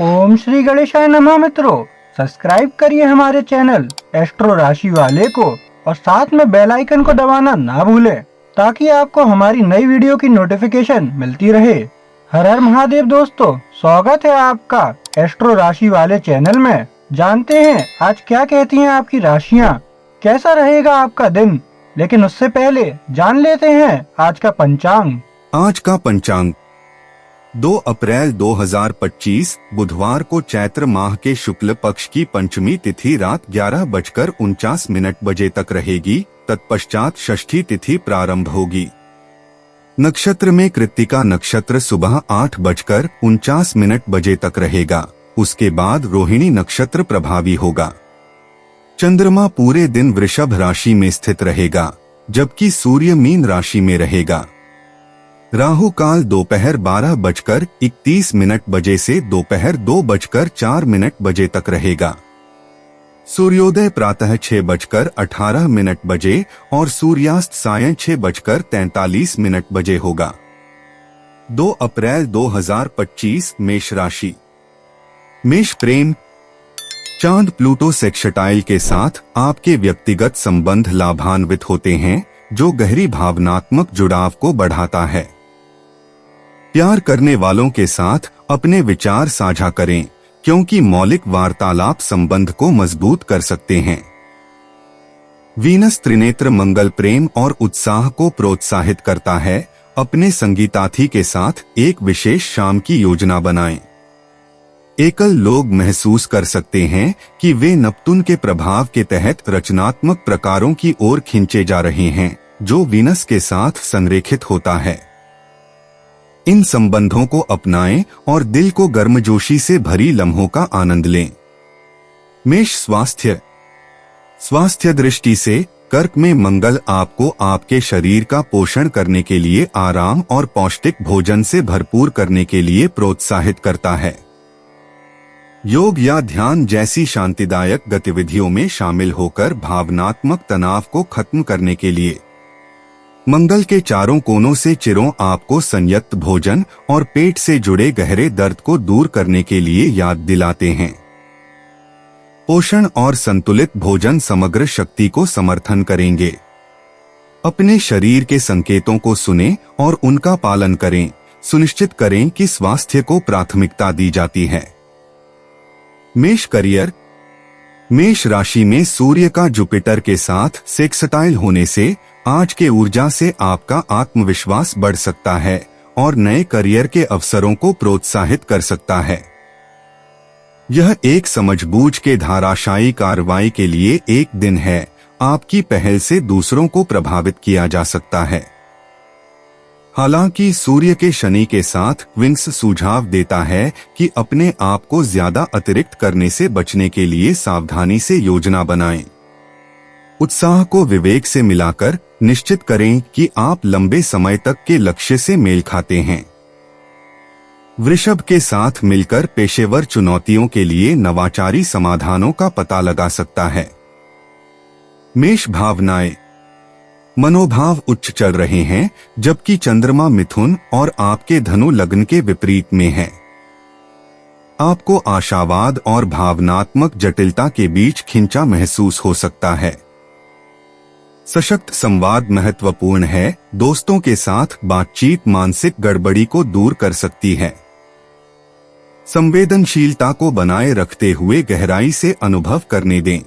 ओम श्री गणेशाय नमः। मित्रों, सब्सक्राइब करिए हमारे चैनल एस्ट्रो राशि वाले को और साथ में बेल आइकन को दबाना ना भूलें ताकि आपको हमारी नई वीडियो की नोटिफिकेशन मिलती रहे। हर हर महादेव दोस्तों, स्वागत है आपका एस्ट्रो राशि वाले चैनल में। जानते हैं आज क्या कहती हैं आपकी राशियां, कैसा रहेगा आपका दिन। लेकिन उससे पहले जान लेते हैं आज का पंचांग। आज का पंचांग 2 अप्रैल 2025 बुधवार को चैत्र माह के शुक्ल पक्ष की पंचमी तिथि रात 11:49 बजे तक रहेगी। तत्पश्चात षष्ठी तिथि प्रारंभ होगी। नक्षत्र में कृत्तिका नक्षत्र सुबह 8:49 बजे तक रहेगा। उसके बाद रोहिणी नक्षत्र प्रभावी होगा। चंद्रमा पूरे दिन वृषभ राशि में स्थित रहेगा, जबकि सूर्य मीन राशि में रहेगा। राहु काल दोपहर 12:31 बजे से दोपहर 2:04 बजे तक रहेगा। सूर्योदय प्रातः 6:18 बजे और सूर्यास्त सायं 6:43 बजे होगा। 2 अप्रैल 2025 मेष राशि। मेष प्रेम। चांद प्लूटो सेक्सटाइल के साथ आपके व्यक्तिगत संबंध लाभान्वित होते हैं, जो गहरी भावनात्मक जुड़ाव को बढ़ाता है। प्यार करने वालों के साथ अपने विचार साझा करें, क्योंकि मौलिक वार्तालाप संबंध को मजबूत कर सकते हैं। वीनस त्रिनेत्र मंगल प्रेम और उत्साह को प्रोत्साहित करता है। अपने संगीतार्थी के साथ एक विशेष शाम की योजना बनाएं। एकल लोग महसूस कर सकते हैं कि वे नेपच्यून के प्रभाव के तहत रचनात्मक प्रकारों की ओर खींचे जा रहे हैं, जो वीनस के साथ संरेखित होता है। इन संबंधों को अपनाएं और दिल को गर्मजोशी से भरी लम्हों का आनंद लें। मेष स्वास्थ्य दृष्टि से कर्क में मंगल आपको आपके शरीर का पोषण करने के लिए आराम और पौष्टिक भोजन से भरपूर करने के लिए प्रोत्साहित करता है। योग या ध्यान जैसी शांतिदायक गतिविधियों में शामिल होकर भावनात्मक तनाव को खत्म करने के लिए मंगल के चारों कोनों से चिरों आपको संयत भोजन और पेट से जुड़े गहरे दर्द को दूर करने के लिए याद दिलाते हैं। पोषण और संतुलित भोजन समग्र शक्ति को समर्थन करेंगे। अपने शरीर के संकेतों को सुनें और उनका पालन करें। सुनिश्चित करें कि स्वास्थ्य को प्राथमिकता दी जाती है। मेष करियर। मेष राशि में सूर्य का जुपिटर के साथ सेक्सटाइल होने से आज के ऊर्जा से आपका आत्मविश्वास बढ़ सकता है और नए करियर के अवसरों को प्रोत्साहित कर सकता है। यह एक समझबूझ के धाराशायी कार्रवाई के लिए एक दिन है। आपकी पहल से दूसरों को प्रभावित किया जा सकता है। हालांकि सूर्य के शनि के साथ विंग्स सुझाव देता है कि अपने आप को ज्यादा अतिरिक्त करने से बचने के लिए सावधानी से योजना बनाएं। उत्साह को विवेक से मिलाकर निश्चित करें कि आप लंबे समय तक के लक्ष्य से मेल खाते हैं। वृषभ के साथ मिलकर पेशेवर चुनौतियों के लिए नवाचारी समाधानों का पता लगा सकता है। मेष भावनाएं। मनोभाव उच्च चल रहे हैं, जबकि चंद्रमा मिथुन और आपके धनु लग्न के विपरीत में है। आपको आशावाद और भावनात्मक जटिलता के बीच खिंचा महसूस हो सकता है। सशक्त संवाद महत्वपूर्ण है। दोस्तों के साथ बातचीत मानसिक गड़बड़ी को दूर कर सकती है। संवेदनशीलता को बनाए रखते हुए गहराई से अनुभव करने दें।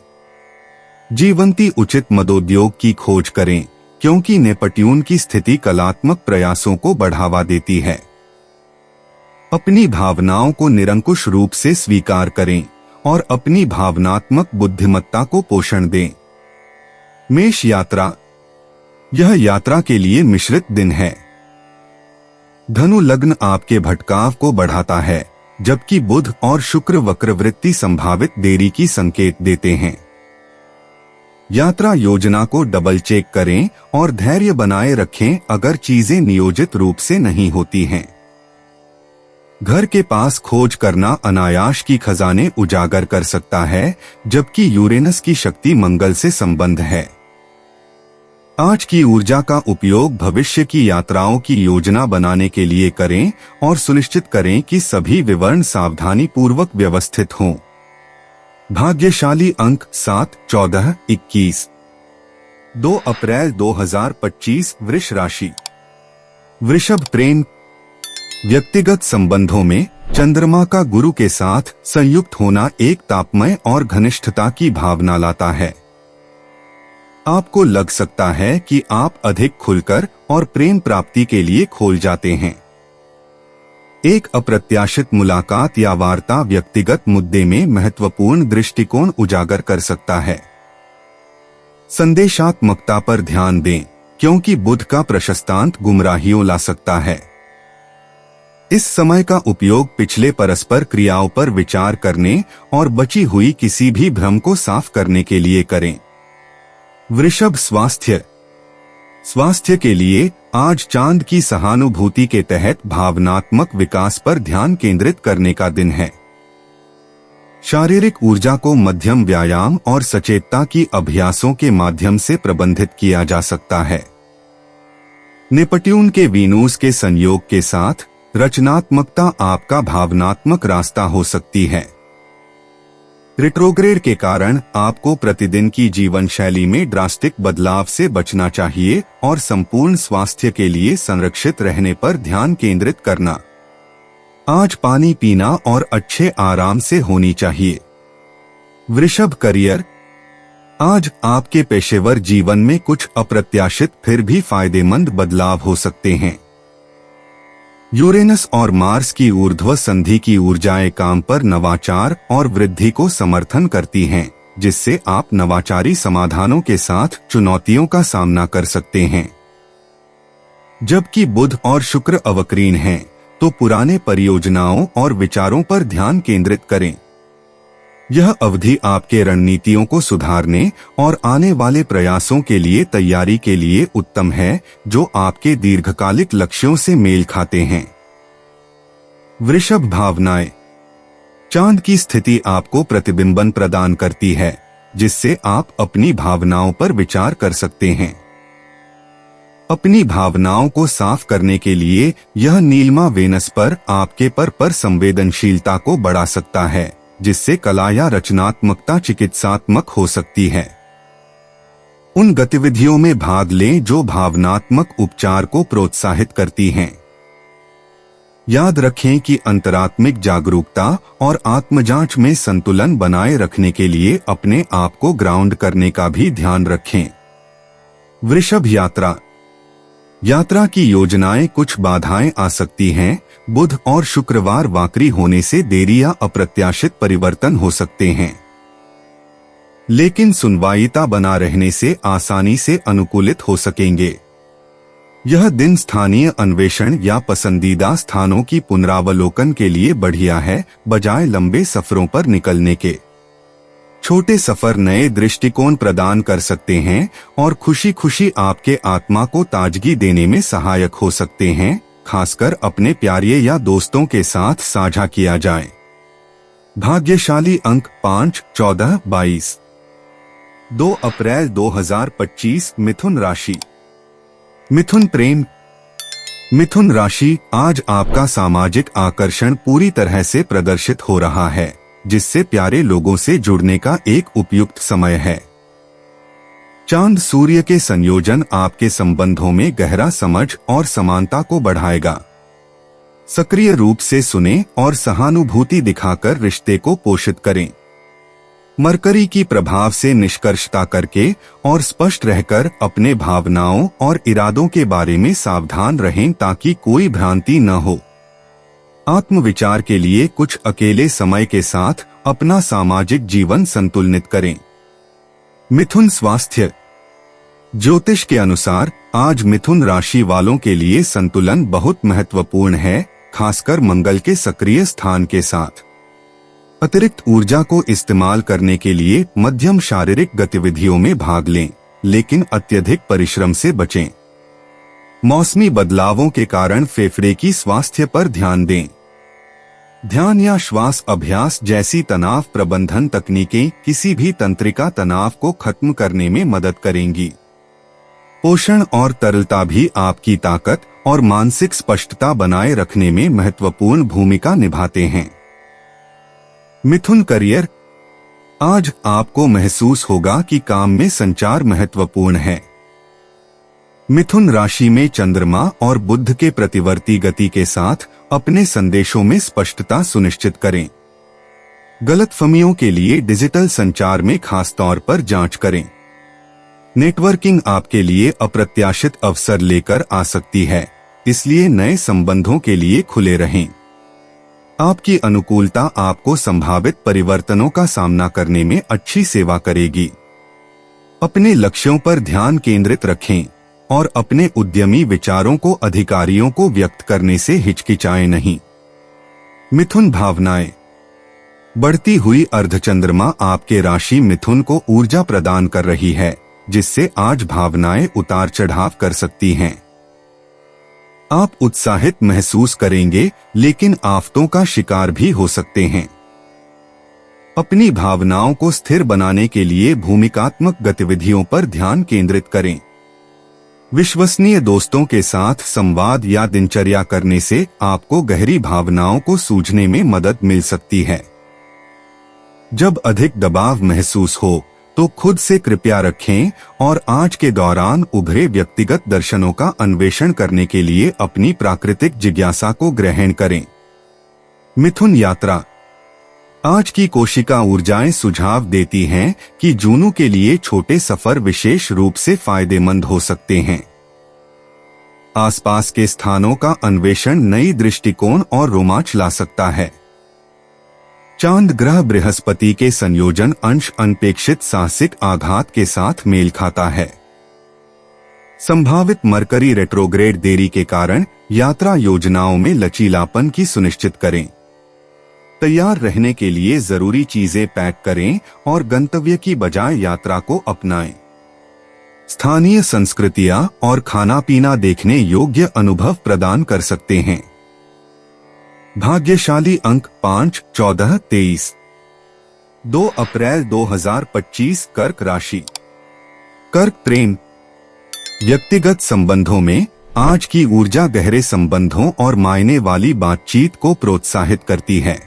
जीवंती उचित मदोद्योग की खोज करें, क्योंकि नेपट्यून की स्थिति कलात्मक प्रयासों को बढ़ावा देती है। अपनी भावनाओं को निरंकुश रूप से स्वीकार करें और अपनी भावनात्मक बुद्धिमत्ता को पोषण दें। मेष यात्रा। यह यात्रा के लिए मिश्रित दिन है। धनु लग्न आपके भटकाव को बढ़ाता है, जबकि बुध और शुक्र वक्रवृत्ति संभावित देरी की संकेत देते हैं। यात्रा योजना को डबल चेक करें और धैर्य बनाए रखें अगर चीजें नियोजित रूप से नहीं होती हैं। घर के पास खोज करना अनायास की खजाने उजागर कर सकता है, जबकि यूरेनस की शक्ति मंगल से संबंध है। आज की ऊर्जा का उपयोग भविष्य की यात्राओं की योजना बनाने के लिए करें और सुनिश्चित करें कि सभी विवरण सावधानी पूर्वक व्यवस्थित हों। भाग्यशाली अंक 7, 14, 21। 2 अप्रैल 2025 वृष राशि। वृषभ प्रेम। व्यक्तिगत संबंधों में चंद्रमा का गुरु के साथ संयुक्त होना एक तापमय और घनिष्ठता की भावना लाता है। आपको लग सकता है कि आप अधिक खुलकर और प्रेम प्राप्ति के लिए खोल जाते हैं। एक अप्रत्याशित मुलाकात या वार्ता व्यक्तिगत मुद्दे में महत्वपूर्ण दृष्टिकोण उजागर कर सकता है। संदेशात्मकता पर ध्यान दें, क्योंकि बुध का प्रशस्तांत गुमराहियों ला सकता है। इस समय का उपयोग पिछले परस्पर क्रियाओं पर विचार करने और बची हुई किसी भी भ्रम को साफ करने के लिए करें। वृषभ स्वास्थ्य के लिए आज चांद की सहानुभूति के तहत भावनात्मक विकास पर ध्यान केंद्रित करने का दिन है। शारीरिक ऊर्जा को मध्यम व्यायाम और सचेतता की अभ्यासों के माध्यम से प्रबंधित किया जा सकता है। नेपट्यून के वीनूस के संयोग के साथ रचनात्मकता आपका भावनात्मक रास्ता हो सकती है। रिट्रोग्रेड के कारण आपको प्रतिदिन की जीवन शैली में ड्रास्टिक बदलाव से बचना चाहिए और संपूर्ण स्वास्थ्य के लिए संरक्षित रहने पर ध्यान केंद्रित करना। आज पानी पीना और अच्छे आराम से होनी चाहिए। वृषभ करियर। आज आपके पेशेवर जीवन में कुछ अप्रत्याशित फिर भी फायदेमंद बदलाव हो सकते हैं। यूरेनस और मार्स की ऊर्ध्व संधि की ऊर्जाएं काम पर नवाचार और वृद्धि को समर्थन करती हैं, जिससे आप नवाचारी समाधानों के साथ चुनौतियों का सामना कर सकते हैं। जबकि बुध और शुक्र अवक्रीन हैं, तो पुराने परियोजनाओं और विचारों पर ध्यान केंद्रित करें। यह अवधि आपके रणनीतियों को सुधारने और आने वाले प्रयासों के लिए तैयारी के लिए उत्तम है, जो आपके दीर्घकालिक लक्ष्यों से मेल खाते हैं। वृषभ भावनाएं। चांद की स्थिति आपको प्रतिबिंबन प्रदान करती है, जिससे आप अपनी भावनाओं पर विचार कर सकते हैं। अपनी भावनाओं को साफ करने के लिए यह नीलिमा वेनस पर आपके पर संवेदनशीलता को बढ़ा सकता है, जिससे कला या रचनात्मकता चिकित्सात्मक हो सकती है। उन गतिविधियों में भाग लें जो भावनात्मक उपचार को प्रोत्साहित करती हैं। याद रखें कि अंतरात्मिक जागरूकता और आत्मजांच में संतुलन बनाए रखने के लिए अपने आप को ग्राउंड करने का भी ध्यान रखें। वृषभ यात्रा की योजनाएं कुछ बाधाएं आ सकती हैं। बुध और शुक्रवार वाकरी होने से देरी या अप्रत्याशित परिवर्तन हो सकते हैं, लेकिन सुनवाईता बना रहने से आसानी से अनुकूलित हो सकेंगे। यह दिन स्थानीय अन्वेषण या पसंदीदा स्थानों की पुनरावलोकन के लिए बढ़िया है, बजाय लंबे सफरों पर निकलने के। छोटे सफर नए दृष्टिकोण प्रदान कर सकते हैं और खुशी खुशी आपके आत्मा को ताजगी देने में सहायक हो सकते हैं, खासकर अपने प्यारे या दोस्तों के साथ साझा किया जाए। भाग्यशाली अंक 5, 14, 22। 2 अप्रैल 2025 मिथुन राशि। मिथुन प्रेम। मिथुन राशि। आज आपका सामाजिक आकर्षण पूरी तरह से प्रदर्शित हो रहा है, जिससे प्यारे लोगों से जुड़ने का एक उपयुक्त समय है। चांद सूर्य के संयोजन आपके संबंधों में गहरा समझ और समानता को बढ़ाएगा। सक्रिय रूप से सुनें और सहानुभूति दिखाकर रिश्ते को पोषित करें। मरकरी की प्रभाव से निष्कर्षता करके और स्पष्ट रहकर अपने भावनाओं और इरादों के बारे में सावधान रहें ताकि कोई भ्रांति न हो। आत्मविचार के लिए कुछ अकेले समय के साथ अपना सामाजिक जीवन संतुलित करें। मिथुन स्वास्थ्य। ज्योतिष के अनुसार आज मिथुन राशि वालों के लिए संतुलन बहुत महत्वपूर्ण है, खासकर मंगल के सक्रिय स्थान के साथ। अतिरिक्त ऊर्जा को इस्तेमाल करने के लिए मध्यम शारीरिक गतिविधियों में भाग लें, लेकिन अत्यधिक परिश्रम से बचें। मौसमी बदलावों के कारण फेफड़े की स्वास्थ्य पर ध्यान दें। ध्यान या श्वास अभ्यास जैसी तनाव प्रबंधन तकनीकें किसी भी तंत्रिका तनाव को खत्म करने में मदद करेंगी। पोषण और तरलता भी आपकी ताकत और मानसिक स्पष्टता बनाए रखने में महत्वपूर्ण भूमिका निभाते हैं। मिथुन करियर। आज आपको महसूस होगा कि काम में संचार महत्वपूर्ण है। मिथुन राशि में चंद्रमा और बुध के प्रतिवर्ती गति के साथ अपने संदेशों में स्पष्टता सुनिश्चित करें। गलतफहमियों के लिए डिजिटल संचार में खास तौर पर जांच करें। नेटवर्किंग आपके लिए अप्रत्याशित अवसर लेकर आ सकती है, इसलिए नए संबंधों के लिए खुले रहें। आपकी अनुकूलता आपको संभावित परिवर्तनों का सामना करने में अच्छी सेवा करेगी। अपने लक्ष्यों पर ध्यान केंद्रित रखें और अपने उद्यमी विचारों को अधिकारियों को व्यक्त करने से हिचकिचाएं नहीं। मिथुन भावनाएं। बढ़ती हुई अर्धचंद्रमा आपके राशि मिथुन को ऊर्जा प्रदान कर रही है, जिससे आज भावनाएं उतार चढ़ाव कर सकती हैं। आप उत्साहित महसूस करेंगे, लेकिन आफतों का शिकार भी हो सकते हैं। अपनी भावनाओं को स्थिर बनाने के लिए भूमिकात्मक गतिविधियों पर ध्यान केंद्रित करें। विश्वसनीय दोस्तों के साथ संवाद या दिनचर्या करने से आपको गहरी भावनाओं को सूझने में मदद मिल सकती है। जब अधिक दबाव महसूस हो तो खुद से कृपया रखें और आज के दौरान उभरे व्यक्तिगत दर्शनों का अन्वेषण करने के लिए अपनी प्राकृतिक जिज्ञासा को ग्रहण करें। मिथुन यात्रा। आज की कोशिका ऊर्जाएं सुझाव देती हैं कि जूनों के लिए छोटे सफर विशेष रूप से फायदेमंद हो सकते हैं। आसपास के स्थानों का अन्वेषण नई दृष्टिकोण और रोमांच ला सकता है। चांद ग्रह बृहस्पति के संयोजन अंश अनपेक्षित साहसिक आघात के साथ मेल खाता है। संभावित मरकरी रेट्रोग्रेड देरी के कारण यात्रा योजनाओं में लचीलापन की सुनिश्चित करें। तैयार रहने के लिए जरूरी चीजें पैक करें और गंतव्य की बजाय यात्रा को अपनाएं। स्थानीय संस्कृतियां और खाना पीना देखने योग्य अनुभव प्रदान कर सकते हैं। भाग्यशाली अंक 5, 14, 23। 2 अप्रैल 2025 कर्क राशि। कर्क प्रेम। व्यक्तिगत संबंधों में आज की ऊर्जा गहरे संबंधों और मायने वाली बातचीत को प्रोत्साहित करती है।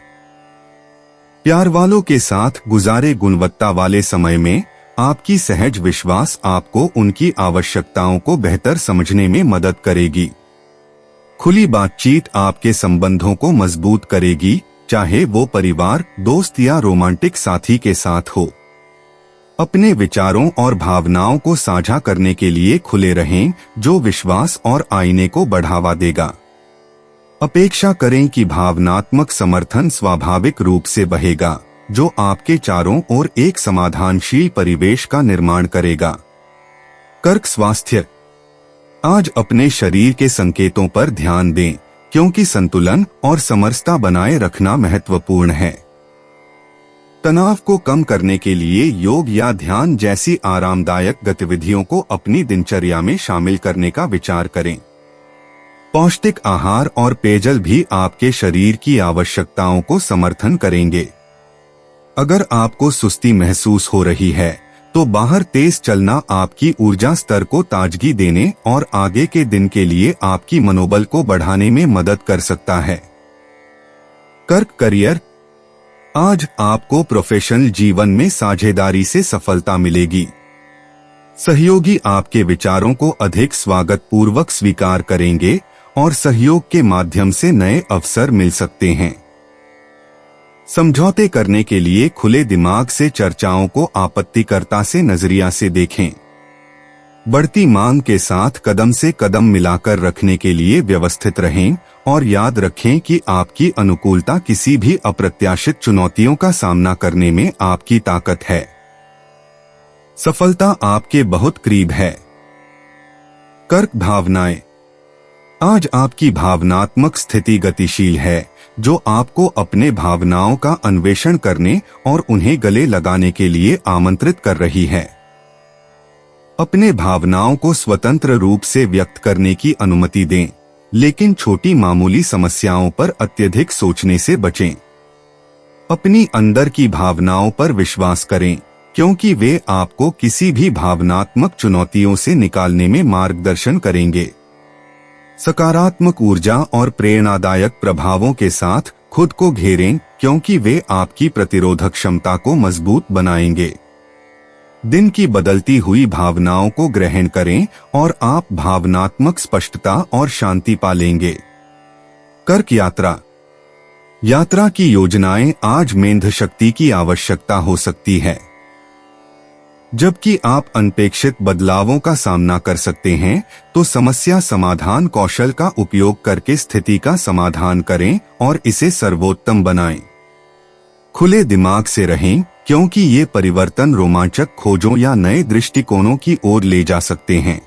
प्यार वालों के साथ गुजारे गुणवत्ता वाले समय में आपकी सहज विश्वास आपको उनकी आवश्यकताओं को बेहतर समझने में मदद करेगी। खुली बातचीत आपके संबंधों को मजबूत करेगी, चाहे वो परिवार, दोस्त या रोमांटिक साथी के साथ हो। अपने विचारों और भावनाओं को साझा करने के लिए खुले रहें, जो विश्वास और आईने को बढ़ावा देगा। अपेक्षा करें कि भावनात्मक समर्थन स्वाभाविक रूप से बहेगा, जो आपके चारों ओर एक समाधानशील परिवेश का निर्माण करेगा। कर्क स्वास्थ्य। आज अपने शरीर के संकेतों पर ध्यान दें, क्योंकि संतुलन और समरसता बनाए रखना महत्वपूर्ण है। तनाव को कम करने के लिए योग या ध्यान जैसी आरामदायक गतिविधियों को अपनी दिनचर्या में शामिल करने का विचार करें। पौष्टिक आहार और पेयजल भी आपके शरीर की आवश्यकताओं को समर्थन करेंगे। अगर आपको सुस्ती महसूस हो रही है तो बाहर तेज चलना आपकी ऊर्जा स्तर को ताजगी देने और आगे के दिन के लिए आपकी मनोबल को बढ़ाने में मदद कर सकता है। कर्क करियर। आज आपको प्रोफेशनल जीवन में साझेदारी से सफलता मिलेगी। सहयोगी आपके विचारों को अधिक स्वागत पूर्वक स्वीकार करेंगे और सहयोग के माध्यम से नए अवसर मिल सकते हैं। समझौते करने के लिए खुले दिमाग से चर्चाओं को आपत्तिकर्ता से नजरिया से देखें। बढ़ती मांग के साथ कदम से कदम मिलाकर रखने के लिए व्यवस्थित रहें और याद रखें कि आपकी अनुकूलता किसी भी अप्रत्याशित चुनौतियों का सामना करने में आपकी ताकत है। सफलता आपके बहुत करीब है। कर्क भावनाएं। आज आपकी भावनात्मक स्थिति गतिशील है, जो आपको अपने भावनाओं का अन्वेषण करने और उन्हें गले लगाने के लिए आमंत्रित कर रही है। अपने भावनाओं को स्वतंत्र रूप से व्यक्त करने की अनुमति दें, लेकिन छोटी मामूली समस्याओं पर अत्यधिक सोचने से बचें। अपनी अंदर की भावनाओं पर विश्वास करें, क्योंकि वे आपको किसी भी भावनात्मक चुनौतियों से निकालने में मार्गदर्शन करेंगे। सकारात्मक ऊर्जा और प्रेरणादायक प्रभावों के साथ खुद को घेरें, क्योंकि वे आपकी प्रतिरोधक क्षमता को मजबूत बनाएंगे। दिन की बदलती हुई भावनाओं को ग्रहण करें और आप भावनात्मक स्पष्टता और शांति पालेंगे। कर्क यात्रा। यात्रा की योजनाएं आज मेध शक्ति की आवश्यकता हो सकती है, जबकि आप अनपेक्षित बदलावों का सामना कर सकते हैं, तो समस्या समाधान कौशल का उपयोग करके स्थिति का समाधान करें और इसे सर्वोत्तम बनाएं। खुले दिमाग से रहें, क्योंकि ये परिवर्तन रोमांचक खोजों या नए दृष्टिकोणों की ओर ले जा सकते हैं।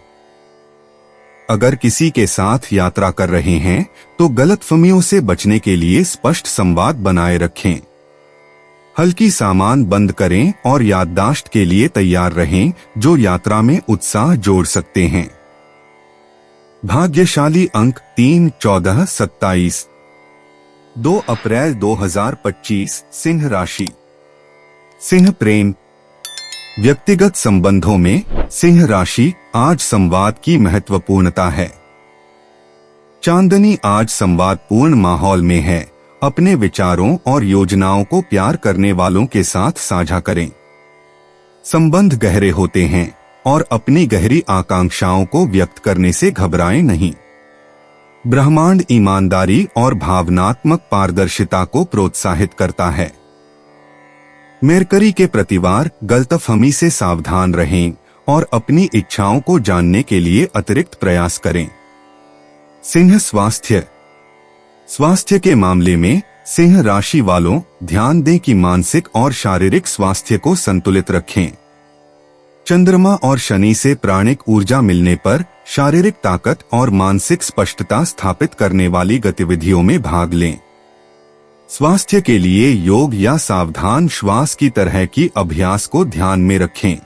अगर किसी के साथ यात्रा कर रहे हैं तो गलतफहमियों से बचने के लिए स्पष्ट संवाद बनाए रखें। हल्की सामान बंद करें और याददाश्त के लिए तैयार रहें, जो यात्रा में उत्साह जोड़ सकते हैं। भाग्यशाली अंक 3, 14, 27। 2 अप्रैल 2025 सिंह राशि। सिंह प्रेम। व्यक्तिगत संबंधों में सिंह राशि आज संवाद की महत्वपूर्णता है। चांदनी आज संवादपूर्ण माहौल में है। अपने विचारों और योजनाओं को प्यार करने वालों के साथ साझा करें। संबंध गहरे होते हैं और अपनी गहरी आकांक्षाओं को व्यक्त करने से घबराएं नहीं। ब्रह्मांड ईमानदारी और भावनात्मक पारदर्शिता को प्रोत्साहित करता है। मरकरी के प्रतिवार गलतफहमी से सावधान रहें और अपनी इच्छाओं को जानने के लिए अतिरिक्त प्रयास करें। सिंह स्वास्थ्य। स्वास्थ्य के मामले में सिंह राशि वालों, ध्यान दें कि मानसिक और शारीरिक स्वास्थ्य को संतुलित रखें। चंद्रमा और शनि से प्राणिक ऊर्जा मिलने पर शारीरिक ताकत और मानसिक स्पष्टता स्थापित करने वाली गतिविधियों में भाग लें। स्वास्थ्य के लिए योग या सावधान श्वास की तरह की अभ्यास को ध्यान में रखें।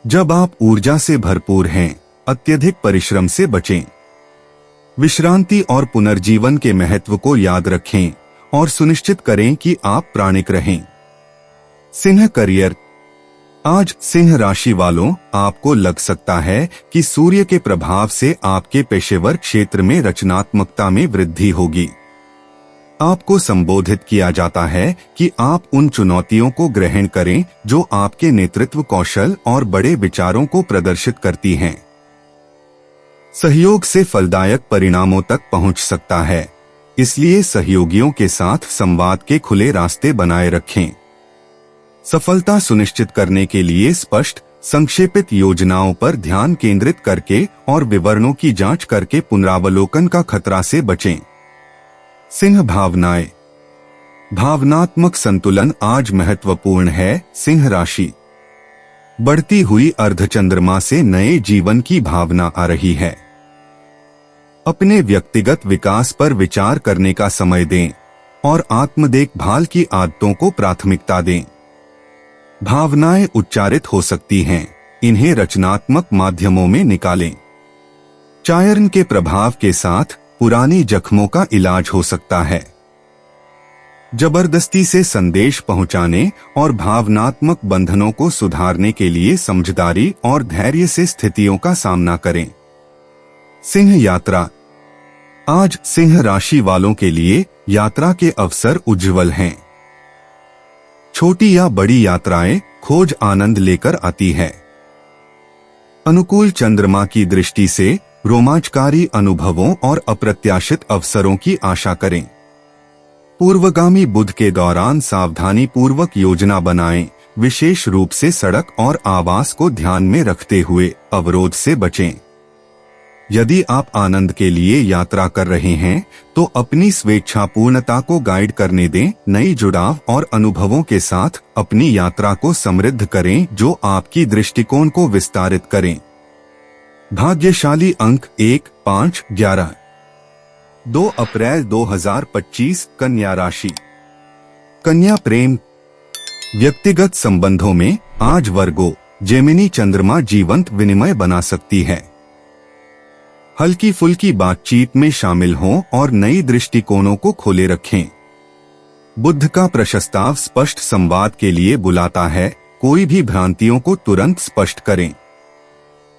जब आप ऊर्जा से भरपूर हैं, अत्यधिक परिश्रम से बचें। विश्रांति और पुनर्जीवन के महत्व को याद रखें और सुनिश्चित करें कि आप प्राणिक रहें। सिंह करियर। आज सिंह राशि वालों, आपको लग सकता है कि सूर्य के प्रभाव से आपके पेशेवर क्षेत्र में रचनात्मकता में वृद्धि होगी। आपको संबोधित किया जाता है कि आप उन चुनौतियों को ग्रहण करें जो आपके नेतृत्व कौशल और बड़े विचारों को प्रदर्शित करती हैं। सहयोग से फलदायक परिणामों तक पहुंच सकता है, इसलिए सहयोगियों के साथ संवाद के खुले रास्ते बनाए रखें। सफलता सुनिश्चित करने के लिए स्पष्ट, संक्षेपित योजनाओं पर ध्यान केंद्रित करके और विवरणों की जांच करके पुनरावलोकन का खतरा से बचें। सिंह भावनाएं। भावनात्मक संतुलन आज महत्वपूर्ण है। सिंह राशि। बढ़ती हुई अर्धचंद्रमा से नए जीवन की भावना आ रही है। अपने व्यक्तिगत विकास पर विचार करने का समय दें और आत्म देखभाल की आदतों को प्राथमिकता दें। भावनाएं उच्चारित हो सकती हैं, इन्हें रचनात्मक माध्यमों में निकालें। चायरन के प्रभाव के साथ पुरानी जख्मों का इलाज हो सकता है। जबरदस्ती से संदेश पहुंचाने और भावनात्मक बंधनों को सुधारने के लिए समझदारी और धैर्य से स्थितियों का सामना करें। सिंह यात्रा। आज सिंह राशि वालों के लिए यात्रा के अवसर उज्जवल हैं। छोटी या बड़ी यात्राएं खोज आनंद लेकर आती है। अनुकूल चंद्रमा की दृष्टि से रोमांचकारी अनुभवों और अप्रत्याशित अवसरों की आशा करें। पूर्वगामी बुध के दौरान सावधानी पूर्वक योजना बनाएं, विशेष रूप से सड़क और आवास को ध्यान में रखते हुए अवरोध से बचें। यदि आप आनंद के लिए यात्रा कर रहे हैं तो अपनी स्वेच्छापूर्णता को गाइड करने दें। नई जुड़ाव और अनुभवों के साथ अपनी यात्रा को समृद्ध करें जो आपकी दृष्टिकोण को विस्तारित करें। भाग्यशाली अंक 1, 5, 11। 2 अप्रैल 2025 कन्या राशि। कन्या प्रेम। व्यक्तिगत संबंधों में आज वर्गो, जेमिनी चंद्रमा जीवंत विनिमय बना सकती है। हल्की फुल्की बातचीत में शामिल हों और नई दृष्टिकोणों को खोले रखें। बुध का प्रस्ताव स्पष्ट संवाद के लिए बुलाता है। कोई भी भ्रांतियों को तुरंत स्पष्ट करें।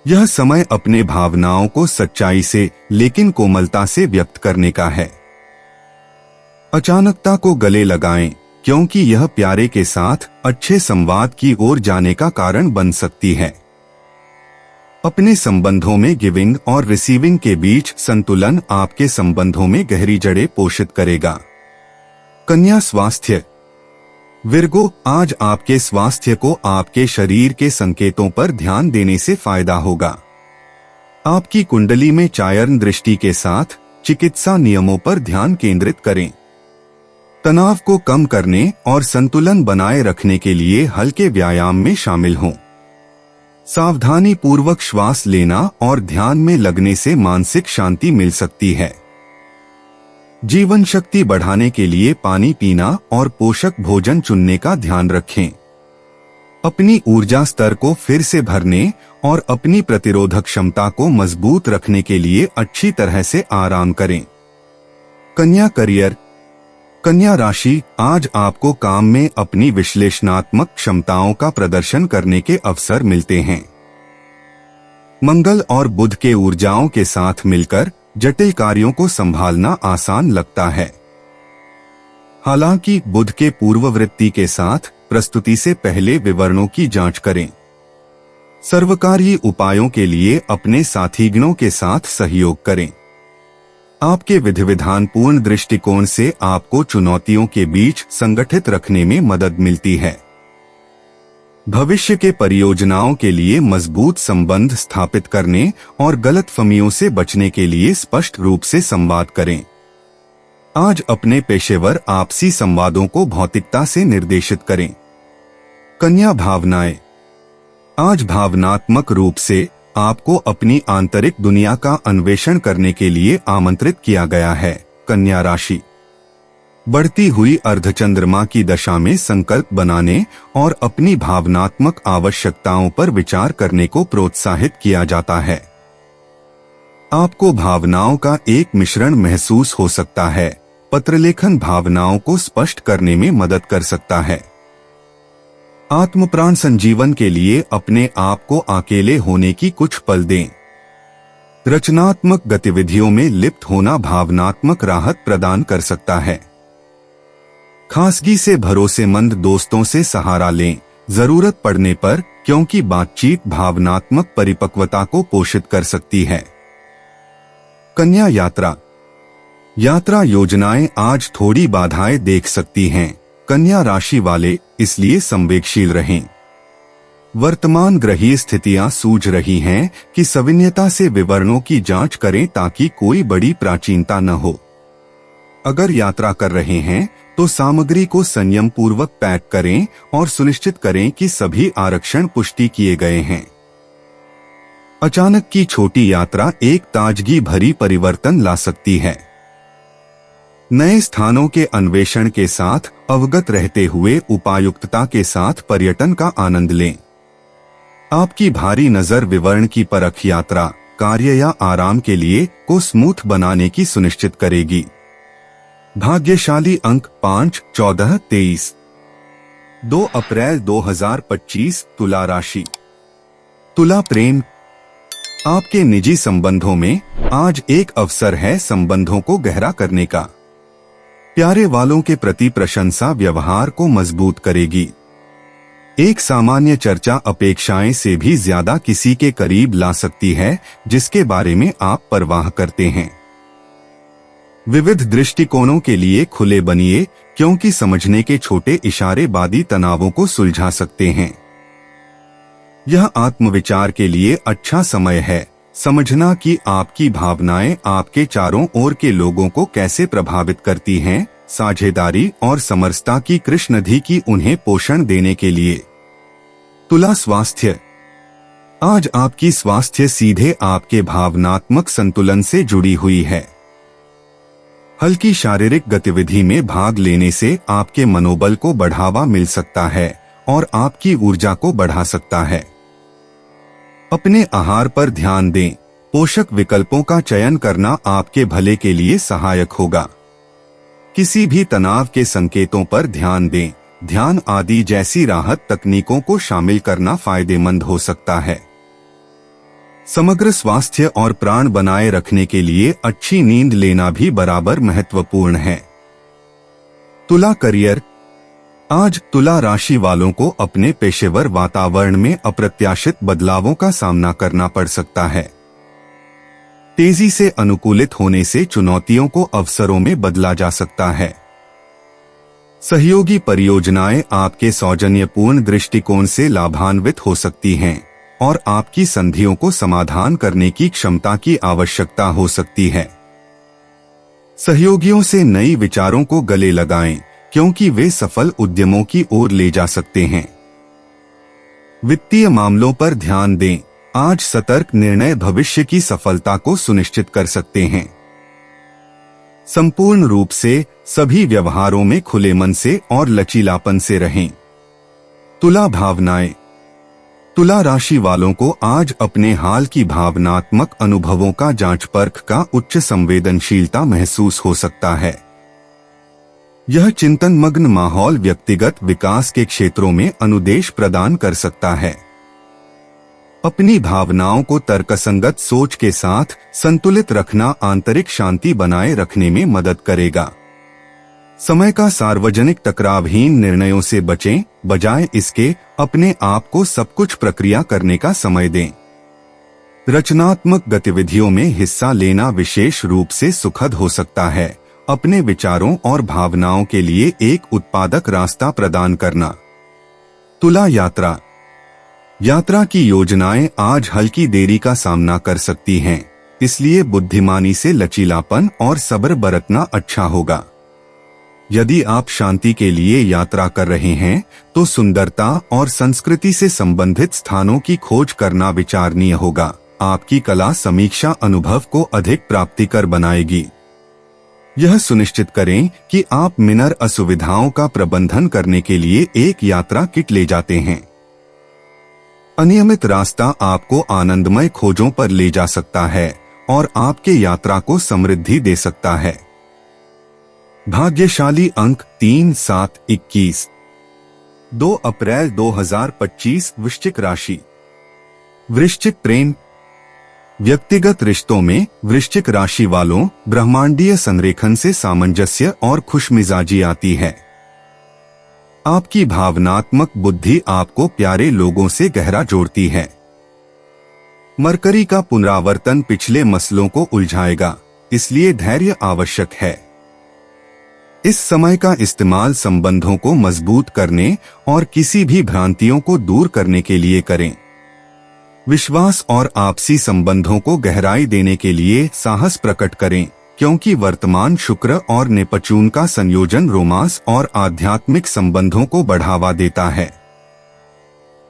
यह समय अपने भावनाओं को सच्चाई से लेकिन कोमलता से व्यक्त करने का है। अचानकता को गले लगाएं, क्योंकि यह प्यारे के साथ अच्छे संवाद की ओर जाने का कारण बन सकती है। अपने संबंधों में गिविंग और रिसीविंग के बीच संतुलन आपके संबंधों में गहरी जड़ें पोषित करेगा। कन्या स्वास्थ्य। विर्गो, आज आपके स्वास्थ्य को आपके शरीर के संकेतों पर ध्यान देने से फायदा होगा। आपकी कुंडली में चायर्न दृष्टि के साथ चिकित्सा नियमों पर ध्यान केंद्रित करें। तनाव को कम करने और संतुलन बनाए रखने के लिए हल्के व्यायाम में शामिल हों। सावधानी पूर्वक श्वास लेना और ध्यान में लगने से मानसिक शांति मिल सकती है। जीवन शक्ति बढ़ाने के लिए पानी पीना और पोषक भोजन चुनने का ध्यान रखें। अपनी ऊर्जा स्तर को फिर से भरने और अपनी प्रतिरोधक क्षमता को मजबूत रखने के लिए अच्छी तरह से आराम करें। कन्या करियर। कन्या राशि, आज आपको काम में अपनी विश्लेषणात्मक क्षमताओं का प्रदर्शन करने के अवसर मिलते हैं। मंगल और बुध के ऊर्जाओं के साथ मिलकर जटिल कार्यों को संभालना आसान लगता है। हालांकि बुध के पूर्ववृत्ति के साथ प्रस्तुति से पहले विवरणों की जांच करें। सर्वकारीय उपायों के लिए अपने साथीगणों के साथ सहयोग करें। आपके विधि विधान पूर्ण दृष्टिकोण से आपको चुनौतियों के बीच संगठित रखने में मदद मिलती है। भविष्य के परियोजनाओं के लिए मजबूत संबंध स्थापित करने और गलतफहमियों से बचने के लिए स्पष्ट रूप से संवाद करें। आज अपने पेशेवर आपसी संवादों को भौतिकता से निर्देशित करें। कन्या भावनाएं। आज भावनात्मक रूप से आपको अपनी आंतरिक दुनिया का अन्वेषण करने के लिए आमंत्रित किया गया है। कन्या राशि, बढ़ती हुई अर्धचंद्रमा की दशा में संकल्प बनाने और अपनी भावनात्मक आवश्यकताओं पर विचार करने को प्रोत्साहित किया जाता है। आपको भावनाओं का एक मिश्रण महसूस हो सकता है। पत्रलेखन भावनाओं को स्पष्ट करने में मदद कर सकता है। आत्मप्राण संजीवन के लिए अपने आप को अकेले होने की कुछ पल दें। रचनात्मक गतिविधियों में लिप्त होना भावनात्मक राहत प्रदान कर सकता है। खासगी से भरोसेमंद दोस्तों से सहारा लें, जरूरत पड़ने पर, क्योंकि बातचीत भावनात्मक परिपक्वता को पोषित कर सकती है। कन्या यात्रा। यात्रा योजनाएं आज थोड़ी बाधाएं देख सकती हैं। कन्या राशि वाले इसलिए संवेदनशील रहें। वर्तमान ग्रहीय स्थितियां सूझ रही हैं कि सविनयता से विवरणों की जांच करें ताकि कोई बड़ी प्राचीनता न हो। अगर यात्रा कर रहे हैं तो सामग्री को संयम पूर्वक पैक करें और सुनिश्चित करें कि सभी आरक्षण पुष्टि किए गए हैं। अचानक की छोटी यात्रा एक ताजगी भरी परिवर्तन ला सकती है। नए स्थानों के अन्वेषण के साथ अवगत रहते हुए उपायुक्तता के साथ पर्यटन का आनंद लें। आपकी भारी नजर विवरण की परख यात्रा, कार्य या आराम के लिए को स्मूथ बनाने की सुनिश्चित करेगी। भाग्यशाली अंक 5, 14, 23। 2 अप्रैल 2025 तुला राशि। तुला प्रेम। आपके निजी संबंधों में आज एक अवसर है संबंधों को गहरा करने का। प्यारे वालों के प्रति प्रशंसा व्यवहार को मजबूत करेगी। एक सामान्य चर्चा अपेक्षाएं से भी ज्यादा किसी के करीब ला सकती है जिसके बारे में आप परवाह करते हैं। विविध दृष्टिकोणों के लिए खुले बनिए, क्योंकि समझने के छोटे इशारे बादी तनावों को सुलझा सकते हैं। यह आत्मविचार के लिए अच्छा समय है, समझना कि आपकी भावनाएं आपके चारों ओर के लोगों को कैसे प्रभावित करती हैं। साझेदारी और समरसता की कृष्ण नदी की उन्हें पोषण देने के लिए। तुला स्वास्थ्य। आज आपकी स्वास्थ्य सीधे आपके भावनात्मक संतुलन से जुड़ी हुई है। हल्की शारीरिक गतिविधि में भाग लेने से आपके मनोबल को बढ़ावा मिल सकता है और आपकी ऊर्जा को बढ़ा सकता है। अपने आहार पर ध्यान दें। पोषक विकल्पों का चयन करना आपके भले के लिए सहायक होगा। किसी भी तनाव के संकेतों पर ध्यान दें, ध्यान आदि जैसी राहत तकनीकों को शामिल करना फायदेमंद हो सकता है। समग्र स्वास्थ्य और प्राण बनाए रखने के लिए अच्छी नींद लेना भी बराबर महत्वपूर्ण है। तुला करियर। आज तुला राशि वालों को अपने पेशेवर वातावरण में अप्रत्याशित बदलावों का सामना करना पड़ सकता है। तेजी से अनुकूलित होने से चुनौतियों को अवसरों में बदला जा सकता है। सहयोगी परियोजनाएं आपके सौजन्यपूर्ण दृष्टिकोण से लाभान्वित हो सकती हैं और आपकी संधियों को समाधान करने की क्षमता की आवश्यकता हो सकती है। सहयोगियों से नई विचारों को गले लगाएं, क्योंकि वे सफल उद्यमों की ओर ले जा सकते हैं। वित्तीय मामलों पर ध्यान दें। आज सतर्क निर्णय भविष्य की सफलता को सुनिश्चित कर सकते हैं। संपूर्ण रूप से सभी व्यवहारों में खुले मन से और लचीलापन से रहें। तुला भावनाएं। तुला राशि वालों को आज अपने हाल की भावनात्मक अनुभवों का जांच परख का उच्च संवेदनशीलता महसूस हो सकता है। यह चिंतनमग्न माहौल व्यक्तिगत विकास के क्षेत्रों में अनुदेश प्रदान कर सकता है। अपनी भावनाओं को तर्कसंगत सोच के साथ संतुलित रखना आंतरिक शांति बनाए रखने में मदद करेगा। समय का सार्वजनिक टकरावहीन निर्णयों से बचें, बजाय इसके अपने आप को सब कुछ प्रक्रिया करने का समय दें। रचनात्मक गतिविधियों में हिस्सा लेना विशेष रूप से सुखद हो सकता है। अपने विचारों और भावनाओं के लिए एक उत्पादक रास्ता प्रदान करना। तुला यात्रा। यात्रा की योजनाएं आज हल्की देरी का सामना कर सकती हैं, इसलिए बुद्धिमानी से लचीलापन और सब्र बरतना अच्छा होगा। यदि आप शांति के लिए यात्रा कर रहे हैं, तो सुंदरता और संस्कृति से संबंधित स्थानों की खोज करना विचारणीय होगा। आपकी कला समीक्षा अनुभव को अधिक प्राप्तिकर बनाएगी। यह सुनिश्चित करें कि आप मिनर असुविधाओं का प्रबंधन करने के लिए एक यात्रा किट ले जाते हैं। अनियमित रास्ता आपको आनंदमय खोजों पर ले जा सकता है और आपके यात्रा को समृद्धि दे सकता है। भाग्यशाली अंक 3, 7, 21। 2 अप्रैल 2025 वृश्चिक राशि। वृश्चिक प्रेम। व्यक्तिगत रिश्तों में वृश्चिक राशि वालों ब्रह्मांडीय संरेखन से सामंजस्य और खुशमिजाजी आती है। आपकी भावनात्मक बुद्धि आपको प्यारे लोगों से गहरा जोड़ती है। मरकरी का पुनरावर्तन पिछले मसलों को उलझाएगा, इसलिए धैर्य आवश्यक है। इस समय का इस्तेमाल संबंधों को मजबूत करने और किसी भी भ्रांतियों को दूर करने के लिए करें। विश्वास और आपसी संबंधों को गहराई देने के लिए साहस प्रकट करें, क्योंकि वर्तमान शुक्र और नेपच्यून का संयोजन रोमांस और आध्यात्मिक संबंधों को बढ़ावा देता है।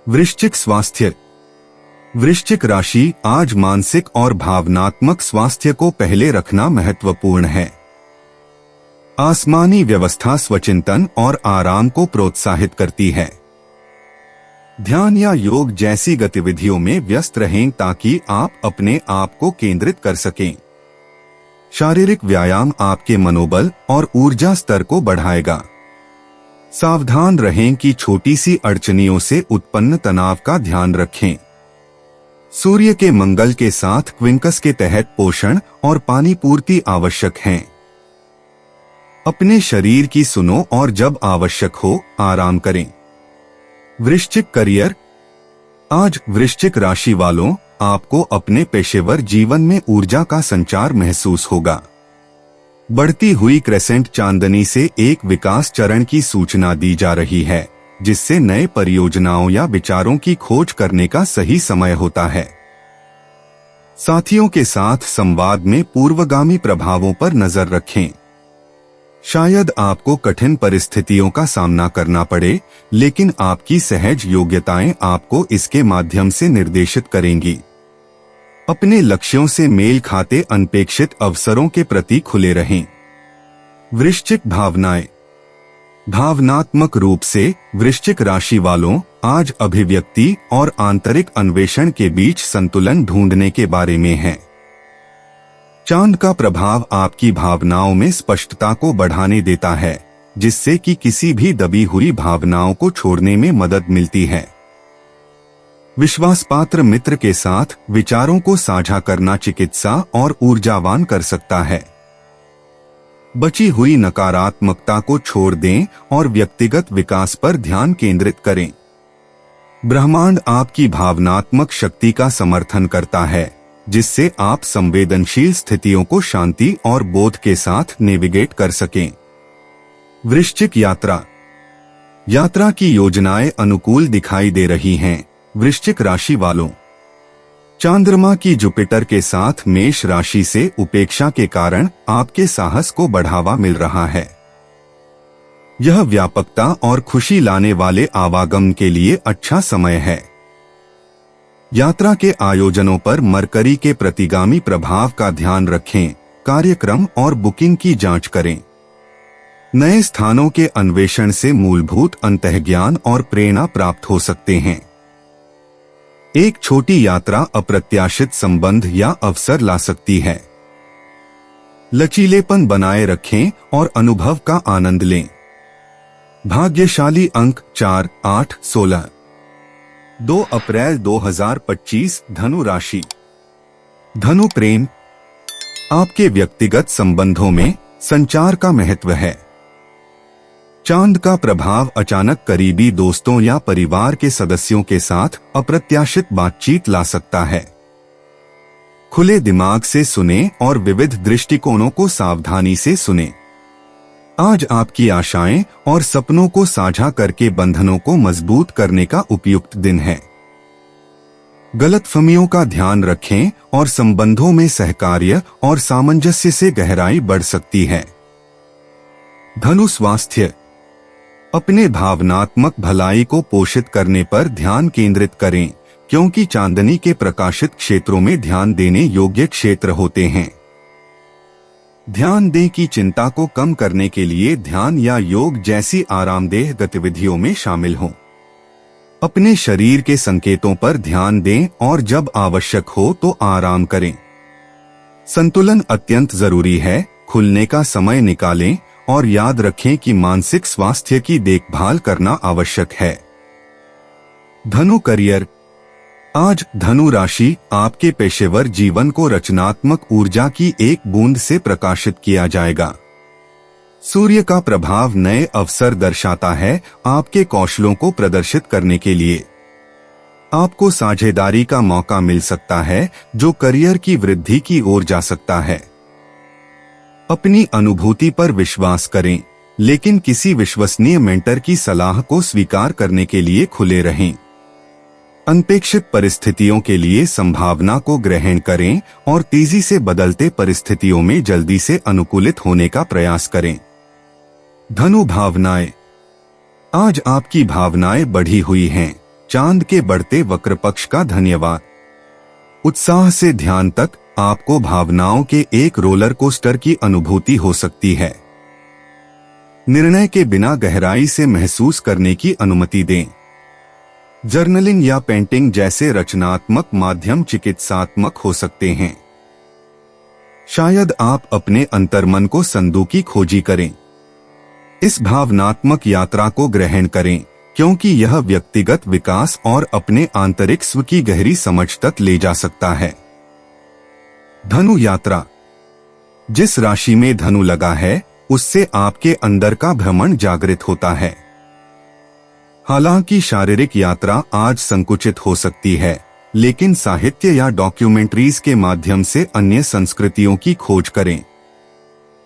वृश्चिक स्वास्थ्य। वृश्चिक राशि आज मानसिक और भावनात्मक स्वास्थ्य को पहले रखना महत्वपूर्ण है। आसमानी व्यवस्था स्वचिंतन और आराम को प्रोत्साहित करती है। ध्यान या योग जैसी गतिविधियों में व्यस्त रहें ताकि आप अपने आप को केंद्रित कर सकें। शारीरिक व्यायाम आपके मनोबल और ऊर्जा स्तर को बढ़ाएगा। सावधान रहें कि छोटी सी अड़चनियों से उत्पन्न तनाव का ध्यान रखें। सूर्य के मंगल के साथ क्विंकस के तहत पोषण और पानी पूर्ति आवश्यक है। अपने शरीर की सुनो और जब आवश्यक हो आराम करें। वृश्चिक करियर। आज वृश्चिक राशि वालों आपको अपने पेशेवर जीवन में ऊर्जा का संचार महसूस होगा। बढ़ती हुई क्रेसेंट चांदनी से एक विकास चरण की सूचना दी जा रही है, जिससे नए परियोजनाओं या विचारों की खोज करने का सही समय होता है। साथियों के साथ संवाद में पूर्वगामी प्रभावों पर नजर रखें। शायद आपको कठिन परिस्थितियों का सामना करना पड़े, लेकिन आपकी सहज योग्यताएं आपको इसके माध्यम से निर्देशित करेंगी। अपने लक्ष्यों से मेल खाते अनपेक्षित अवसरों के प्रति खुले रहें। वृश्चिक भावनाएं। भावनात्मक रूप से वृश्चिक राशि वालों आज अभिव्यक्ति और आंतरिक अन्वेषण के बीच संतुलन ढूंढने के बारे में है। चांद का प्रभाव आपकी भावनाओं में स्पष्टता को बढ़ाने देता है, जिससे कि किसी भी दबी हुई भावनाओं को छोड़ने में मदद मिलती है। विश्वासपात्र मित्र के साथ विचारों को साझा करना चिकित्सा और ऊर्जावान कर सकता है। बची हुई नकारात्मकता को छोड़ दें और व्यक्तिगत विकास पर ध्यान केंद्रित करें। ब्रह्मांड आपकी भावनात्मक शक्ति का समर्थन करता है, जिससे आप संवेदनशील स्थितियों को शांति और बोध के साथ नेविगेट कर सकें। वृश्चिक यात्रा की योजनाएं अनुकूल दिखाई दे रही हैं। वृश्चिक राशि वालों, चंद्रमा की जुपिटर के साथ मेष राशि से उपेक्षा के कारण आपके साहस को बढ़ावा मिल रहा है। यह व्यापकता और खुशी लाने वाले आवागमन के लिए अच्छा समय है। यात्रा के आयोजनों पर मरकरी के प्रतिगामी प्रभाव का ध्यान रखें। कार्यक्रम और बुकिंग की जांच करें। नए स्थानों के अन्वेषण से मूलभूत अंतःज्ञान और प्रेरणा प्राप्त हो सकते हैं। एक छोटी यात्रा अप्रत्याशित संबंध या अवसर ला सकती है। लचीलेपन बनाए रखें और अनुभव का आनंद लें। भाग्यशाली अंक 4, 8, 16। 2 अप्रैल 2025 धनु राशि। धनु प्रेम, आपके व्यक्तिगत संबंधों में संचार का महत्व है। चांद का प्रभाव अचानक करीबी दोस्तों या परिवार के सदस्यों के साथ अप्रत्याशित बातचीत ला सकता है। खुले दिमाग से सुनें और विविध दृष्टिकोणों को सावधानी से सुनें। आज आपकी आशाएं और सपनों को साझा करके बंधनों को मजबूत करने का उपयुक्त दिन है। गलतफहमियों का ध्यान रखें और संबंधों में सहकार्य और सामंजस्य से गहराई बढ़ सकती है। धनु स्वास्थ्य, अपने भावनात्मक भलाई को पोषित करने पर ध्यान केंद्रित करें, क्योंकि चांदनी के प्रकाशित क्षेत्रों में ध्यान देने योग्य क्षेत्र होते हैं। ध्यान दें कि चिंता को कम करने के लिए ध्यान या योग जैसी आरामदेह गतिविधियों में शामिल हों। अपने शरीर के संकेतों पर ध्यान दें और जब आवश्यक हो तो आराम करें। संतुलन अत्यंत जरूरी है। खुलने का समय निकालें और याद रखें कि मानसिक स्वास्थ्य की देखभाल करना आवश्यक है। धनु करियर, आज धनु राशि आपके पेशेवर जीवन को रचनात्मक ऊर्जा की एक बूंद से प्रकाशित किया जाएगा। सूर्य का प्रभाव नए अवसर दर्शाता है आपके कौशलों को प्रदर्शित करने के लिए। आपको साझेदारी का मौका मिल सकता है जो करियर की वृद्धि की ओर जा सकता है। अपनी अनुभूति पर विश्वास करें, लेकिन किसी विश्वसनीय मेंटर की सलाह को स्वीकार करने के लिए खुले रहें। अनपेक्षित परिस्थितियों के लिए संभावना को ग्रहण करें और तेजी से बदलते परिस्थितियों में जल्दी से अनुकूलित होने का प्रयास करें। धनु भावनाएं, आज आपकी भावनाएं बढ़ी हुई हैं। चांद के बढ़ते वक्र पक्ष का धन्यवाद। उत्साह से ध्यान तक आपको भावनाओं के एक रोलर कोस्टर की अनुभूति हो सकती है। निर्णय के बिना गहराई से महसूस करने की अनुमति दें। जर्नलिंग या पेंटिंग जैसे रचनात्मक माध्यम चिकित्सात्मक हो सकते हैं। शायद आप अपने अंतर्मन को संदूकी खोजी करें। इस भावनात्मक यात्रा को ग्रहण करें, क्योंकि यह व्यक्तिगत विकास और अपने आंतरिक स्व की गहरी समझ तक ले जा सकता है। धनु यात्रा, जिस राशि में धनु लगा है उससे आपके अंदर का भ्रमण जागृत होता है। हालांकि शारीरिक यात्रा आज संकुचित हो सकती है, लेकिन साहित्य या डॉक्यूमेंट्रीज के माध्यम से अन्य संस्कृतियों की खोज करें।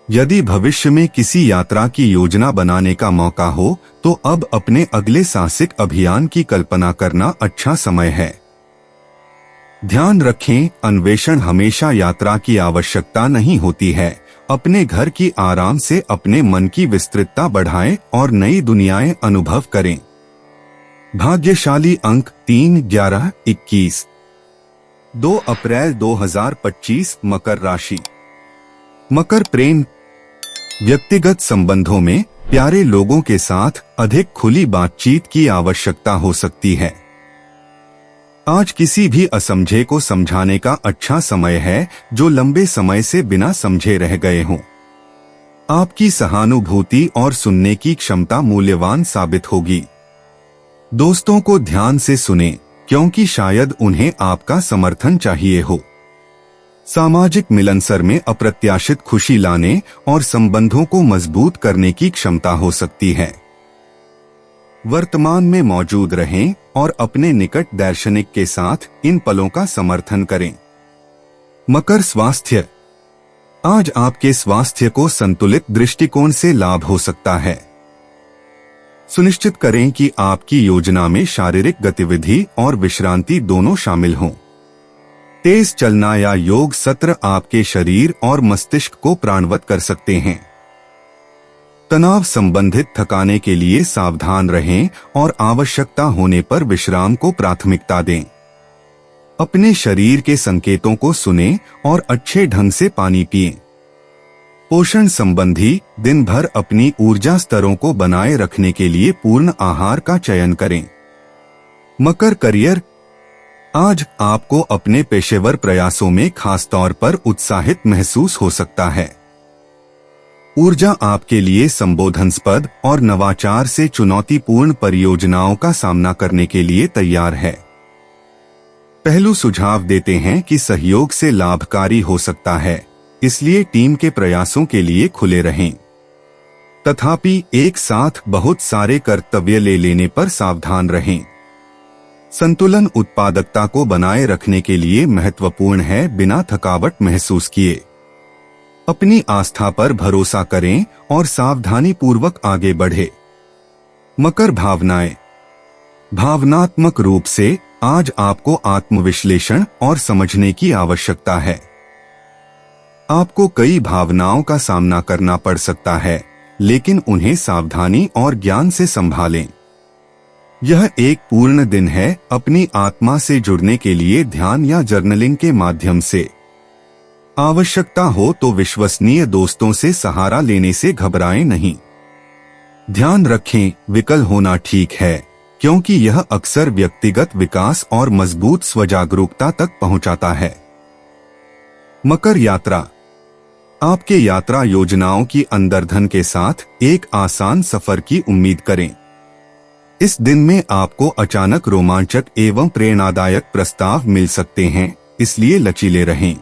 यदि भविष्य में किसी यात्रा की योजना बनाने का मौका हो तो अब अपने अगले साहसिक अभियान की कल्पना करना अच्छा समय है। ध्यान रखें, अन्वेषण हमेशा यात्रा की आवश्यकता नहीं होती है। अपने घर की आराम से अपने मन की विस्तृतता बढ़ाएं और नई दुनियाएं अनुभव करें। भाग्यशाली अंक 3, 11, 21। 2 अप्रैल 2025 मकर राशि। मकर प्रेम, व्यक्तिगत संबंधों में प्यारे लोगों के साथ अधिक खुली बातचीत की आवश्यकता हो सकती है। आज किसी भी असमझे को समझाने का अच्छा समय है जो लंबे समय से बिना समझे रह गए हों। आपकी सहानुभूति और सुनने की क्षमता मूल्यवान साबित होगी। दोस्तों को ध्यान से सुनें, क्योंकि शायद उन्हें आपका समर्थन चाहिए हो। सामाजिक मिलनसर में अप्रत्याशित खुशी लाने और संबंधों को मजबूत करने की क्षमता हो सकती है। वर्तमान में मौजूद रहें और अपने निकट दार्शनिक के साथ इन पलों का समर्थन करें। मकर स्वास्थ्य। आज आपके स्वास्थ्य को संतुलित दृष्टिकोण से लाभ हो सकता है। सुनिश्चित करें कि आपकी योजना में शारीरिक गतिविधि और विश्रांति दोनों शामिल हों। तेज चलना या योग सत्र आपके शरीर और मस्तिष्क को प्राणवत कर सकते हैं। तनाव संबंधित थकाने के लिए सावधान रहें और आवश्यकता होने पर विश्राम को प्राथमिकता दें। अपने शरीर के संकेतों को सुनें और अच्छे ढंग से पानी पिएं। पोषण संबंधी दिन भर अपनी ऊर्जा स्तरों को बनाए रखने के लिए पूर्ण आहार का चयन करें। मकर करियर। आज आपको अपने पेशेवर प्रयासों में खास तौर पर उत्साहित महसूस हो सकता है। ऊर्जा आपके लिए संबोधनास्पद और नवाचार से चुनौतीपूर्ण परियोजनाओं का सामना करने के लिए तैयार है। पहलू सुझाव देते हैं कि सहयोग से लाभकारी हो सकता है, इसलिए टीम के प्रयासों के लिए खुले रहें। तथापि एक साथ बहुत सारे कर्तव्य ले लेने पर सावधान रहें। संतुलन उत्पादकता को बनाए रखने के लिए महत्वपूर्ण है, बिना थकावट महसूस किए। अपनी आस्था पर भरोसा करें और सावधानी पूर्वक आगे बढ़े। मकर भावनाएं। भावनात्मक रूप से आज आपको आत्मविश्लेषण और समझने की आवश्यकता है। आपको कई भावनाओं का सामना करना पड़ सकता है, लेकिन उन्हें सावधानी और ज्ञान से संभालें। यह एक पूर्ण दिन है अपनी आत्मा से जुड़ने के लिए ध्यान या जर्नलिंग के माध्यम से। आवश्यकता हो तो विश्वसनीय दोस्तों से सहारा लेने से घबराएं नहीं। ध्यान रखें, विकल होना ठीक है, क्योंकि यह अक्सर व्यक्तिगत विकास और मजबूत स्वजागरूकता तक पहुंचाता है। मकर यात्रा। आपके यात्रा योजनाओं की अंतर्धन के साथ एक आसान सफर की उम्मीद करें। इस दिन में आपको अचानक रोमांचक एवं प्रेरणादायक प्रस्ताव मिल सकते हैं, इसलिए लचीले रहें।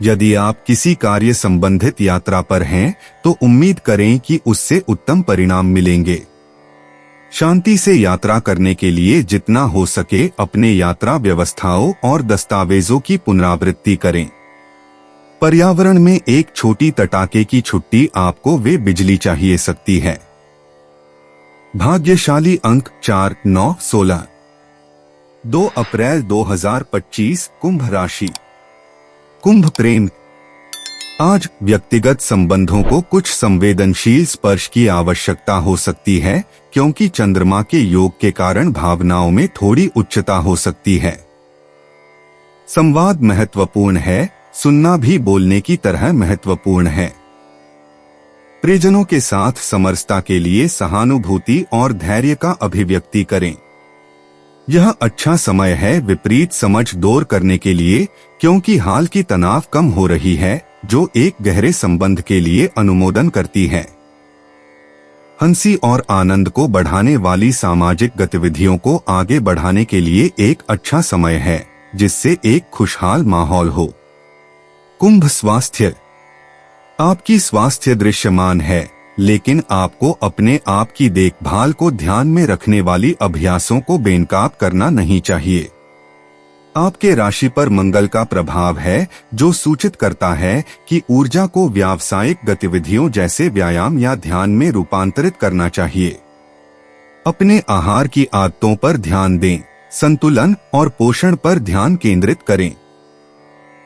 यदि आप किसी कार्य संबंधित यात्रा पर हैं, तो उम्मीद करें कि उससे उत्तम परिणाम मिलेंगे। शांति से यात्रा करने के लिए जितना हो सके अपने यात्रा व्यवस्थाओं और दस्तावेजों की पुनरावृत्ति करें। पर्यावरण में एक छोटी तटाके की छुट्टी आपको वे बिजली चाहिए सकती है। भाग्यशाली अंक 4, 9, 16। 2 अप्रैल 2025 कुंभ राशि। कुंभ प्रेम। आज व्यक्तिगत संबंधों को कुछ संवेदनशील स्पर्श की आवश्यकता हो सकती है, क्योंकि चंद्रमा के योग के कारण भावनाओं में थोड़ी उच्चता हो सकती है। संवाद महत्वपूर्ण है, सुनना भी बोलने की तरह महत्वपूर्ण है। प्रियजनों के साथ समरसता के लिए सहानुभूति और धैर्य का अभिव्यक्ति करें। यह अच्छा समय है विपरीत समझ दूर करने के लिए, क्योंकि हाल की तनाव कम हो रही है, जो एक गहरे संबंध के लिए अनुमोदन करती है। हंसी और आनंद को बढ़ाने वाली सामाजिक गतिविधियों को आगे बढ़ाने के लिए एक अच्छा समय है, जिससे एक खुशहाल माहौल हो। कुंभ स्वास्थ्य। आपकी स्वास्थ्य दृश्यमान है, लेकिन आपको अपने आप की देखभाल को ध्यान में रखने वाली अभ्यासों को बेनकाब करना नहीं चाहिए। आपके राशि पर मंगल का प्रभाव है, जो सूचित करता है कि ऊर्जा को व्यावसायिक गतिविधियों जैसे व्यायाम या ध्यान में रूपांतरित करना चाहिए। अपने आहार की आदतों पर ध्यान दें, संतुलन और पोषण पर ध्यान केंद्रित करें।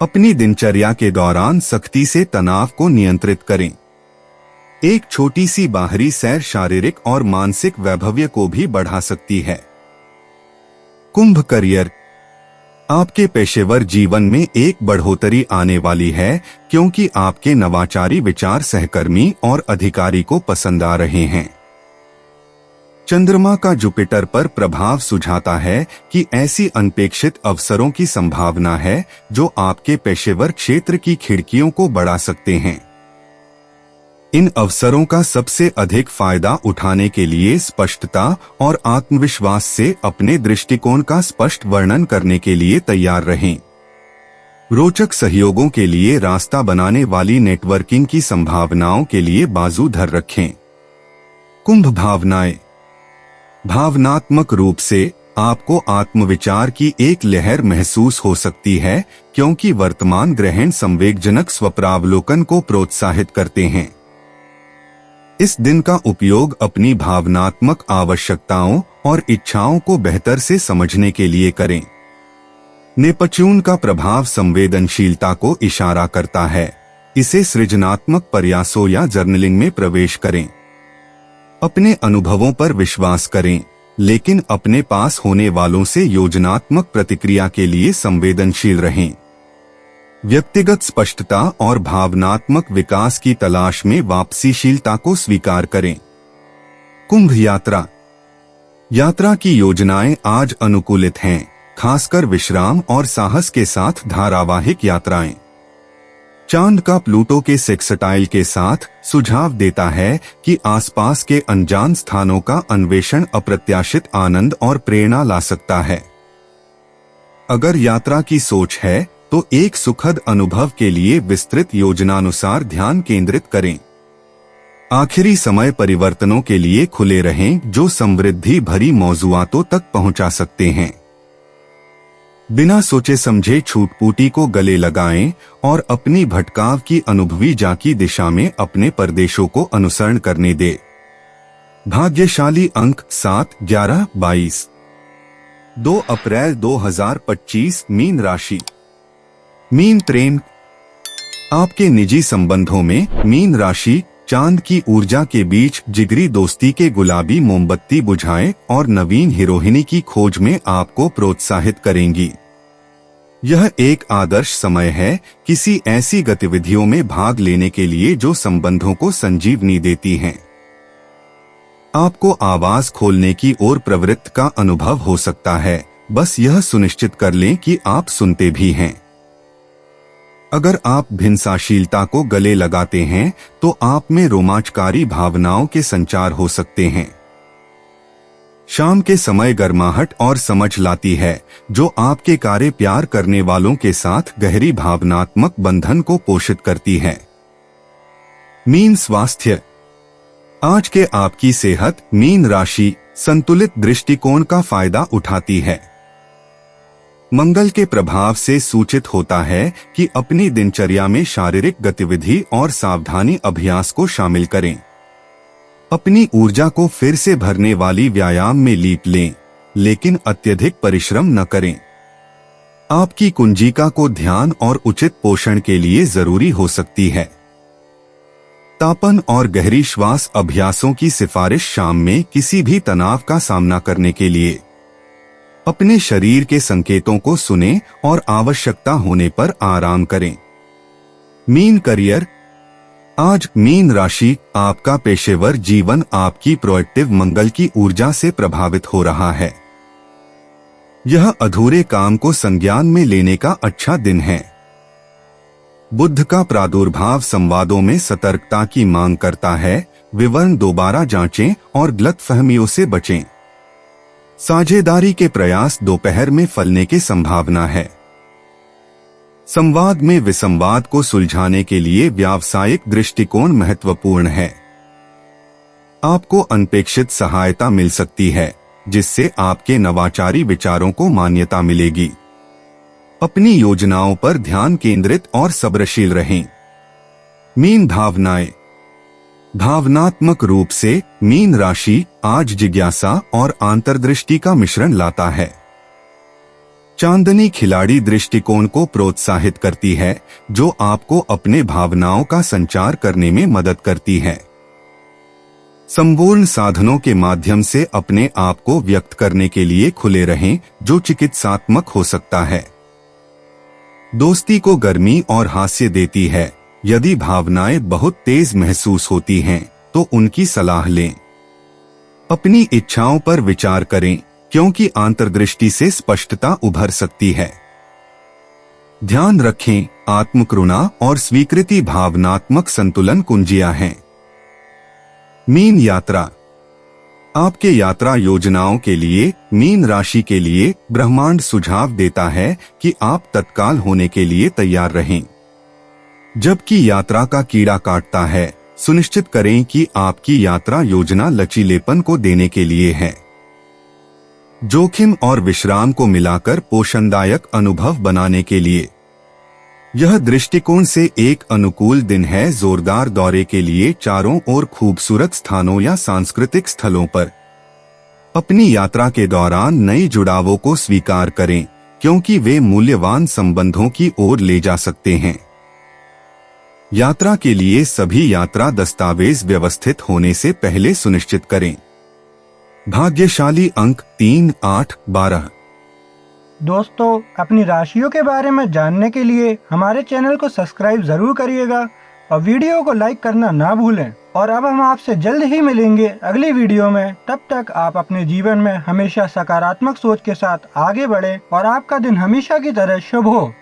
अपनी दिनचर्या के दौरान सख्ती से तनाव को नियंत्रित करें। एक छोटी सी बाहरी सैर शारीरिक और मानसिक वैभव्य को भी बढ़ा सकती है। कुंभ करियर। आपके पेशेवर जीवन में एक बढ़ोतरी आने वाली है, क्योंकि आपके नवाचारी विचार सहकर्मी और अधिकारी को पसंद आ रहे हैं। चंद्रमा का जुपिटर पर प्रभाव सुझाता है कि ऐसी अनपेक्षित अवसरों की संभावना है, जो आपके पेशेवर क्षेत्र की खिड़कियों को बढ़ा सकते हैं। इन अवसरों का सबसे अधिक फायदा उठाने के लिए स्पष्टता और आत्मविश्वास से अपने दृष्टिकोण का स्पष्ट वर्णन करने के लिए तैयार रहें। रोचक सहयोगों के लिए रास्ता बनाने वाली नेटवर्किंग की संभावनाओं के लिए बाजू धर रखें। कुंभ भावनाएं। भावनात्मक रूप से आपको आत्मविचार की एक लहर महसूस हो सकती है, क्योंकि वर्तमान ग्रहण संवेगजनक स्वप्रावलोकन को प्रोत्साहित करते हैं। इस दिन का उपयोग अपनी भावनात्मक आवश्यकताओं और इच्छाओं को बेहतर से समझने के लिए करें। नेपच्यून का प्रभाव संवेदनशीलता को इशारा करता है। इसे सृजनात्मक प्रयासों या जर्नलिंग में प्रवेश करें। अपने अनुभवों पर विश्वास करें, लेकिन अपने पास होने वालों से योजनात्मक प्रतिक्रिया के लिए संवेदनशील रहें। व्यक्तिगत स्पष्टता और भावनात्मक विकास की तलाश में वापसीशीलता को स्वीकार करें। कुंभ यात्रा। यात्रा की योजनाएं आज अनुकूलित हैं, खासकर विश्राम और साहस के साथ धारावाहिक यात्राएं। चांद का प्लूटो के सेक्सटाइल के साथ सुझाव देता है कि आसपास के अनजान स्थानों का अन्वेषण अप्रत्याशित आनंद और प्रेरणा ला सकता है। अगर यात्रा की सोच है तो एक सुखद अनुभव के लिए विस्तृत योजनानुसार ध्यान केंद्रित करें। आखिरी समय परिवर्तनों के लिए खुले रहें, जो समृद्धि भरी मौजुआतों तक पहुंचा सकते हैं। बिना सोचे समझे छूटपूटी को गले लगाएं और अपनी भटकाव की अनुभवी जाकी दिशा में अपने परदेशों को अनुसरण करने दे। भाग्यशाली अंक 7, 11, 22। 2 अप्रैल 2025 मीन राशि। मीन प्रेम। आपके निजी संबंधों में मीन राशि चांद की ऊर्जा के बीच जिगरी दोस्ती के गुलाबी मोमबत्ती बुझाएं और नवीन हीरोइनी की खोज में आपको प्रोत्साहित करेंगी। यह एक आदर्श समय है किसी ऐसी गतिविधियों में भाग लेने के लिए जो संबंधों को संजीवनी देती हैं। आपको आवाज खोलने की ओर प्रवृत्त का अनुभव हो सकता है, बस यह सुनिश्चित कर लें कि आप सुनते भी हैं। अगर आप भिन्नताशीलता को गले लगाते हैं तो आप में रोमांचकारी भावनाओं के संचार हो सकते हैं। शाम के समय गर्माहट और समझ लाती है, जो आपके कार्य प्यार करने वालों के साथ गहरी भावनात्मक बंधन को पोषित करती है। मीन स्वास्थ्य। आज के आपकी सेहत मीन राशि संतुलित दृष्टिकोण का फायदा उठाती है। मंगल के प्रभाव से सूचित होता है कि अपनी दिनचर्या में शारीरिक गतिविधि और सावधानी अभ्यास को शामिल करें। अपनी ऊर्जा को फिर से भरने वाली व्यायाम में लीप लें, लेकिन अत्यधिक परिश्रम न करें। आपकी कुंजिका को ध्यान और उचित पोषण के लिए जरूरी हो सकती है। तापन और गहरी श्वास अभ्यासों की सिफारिश शाम में किसी भी तनाव का सामना करने के लिए। अपने शरीर के संकेतों को सुनें और आवश्यकता होने पर आराम करें। Mean career. आज मीन राशि आपका पेशेवर जीवन आपकी प्रोएक्टिव मंगल की ऊर्जा से प्रभावित हो रहा है। यह अधूरे काम को संज्ञान में लेने का अच्छा दिन है। बुध का प्रादुर्भाव संवादों में सतर्कता की मांग करता है। विवरण दोबारा जांचें और गलतफहमियों से बचें। साझेदारी के प्रयास दोपहर में फलने की संभावना है। संवाद में विसंवाद को सुलझाने के लिए व्यावसायिक दृष्टिकोण महत्वपूर्ण है। आपको अनपेक्षित सहायता मिल सकती है, जिससे आपके नवाचारी विचारों को मान्यता मिलेगी। अपनी योजनाओं पर ध्यान केंद्रित और सब्रशील रहें। मीन भावनाएं। भावनात्मक रूप से मीन राशि आज जिज्ञासा और अंतर्दृष्टि का मिश्रण लाता है। चांदनी खिलाड़ी दृष्टिकोण को प्रोत्साहित करती है, जो आपको अपने भावनाओं का संचार करने में मदद करती है। संपूर्ण साधनों के माध्यम से अपने आप को व्यक्त करने के लिए खुले रहें, जो चिकित्सात्मक हो सकता है। दोस्ती को गर्मी और हास्य देती है। यदि भावनाएं बहुत तेज महसूस होती हैं, तो उनकी सलाह लें। अपनी इच्छाओं पर विचार करें, क्योंकि अंतर्दृष्टि से स्पष्टता उभर सकती है। ध्यान रखें, आत्मकरुणा और स्वीकृति भावनात्मक संतुलन कुंजियां हैं। मीन यात्रा। आपके यात्रा योजनाओं के लिए मीन राशि के लिए ब्रह्मांड सुझाव देता है कि आप तत्काल होने के लिए तैयार रहें। जबकि यात्रा का कीड़ा काटता है, सुनिश्चित करें कि आपकी यात्रा योजना लचीलेपन को देने के लिए है। जोखिम और विश्राम को मिलाकर पोषणदायक अनुभव बनाने के लिए यह दृष्टिकोण से एक अनुकूल दिन है। जोरदार दौरे के लिए चारों ओर खूबसूरत स्थानों या सांस्कृतिक स्थलों पर अपनी यात्रा के दौरान नए जुड़ावों को स्वीकार करें, क्योंकि वे मूल्यवान संबंधों की ओर ले जा सकते हैं। यात्रा के लिए सभी यात्रा दस्तावेज व्यवस्थित होने से पहले सुनिश्चित करें। भाग्यशाली अंक 3, 8, 12। दोस्तों, अपनी राशियों के बारे में जानने के लिए हमारे चैनल को सब्सक्राइब जरूर करिएगा और वीडियो को लाइक करना ना भूलें। और अब हम आपसे जल्द ही मिलेंगे अगली वीडियो में। तब तक आप अपने जीवन में हमेशा सकारात्मक सोच के साथ आगे बढ़ें और आपका दिन हमेशा की तरह शुभ हो।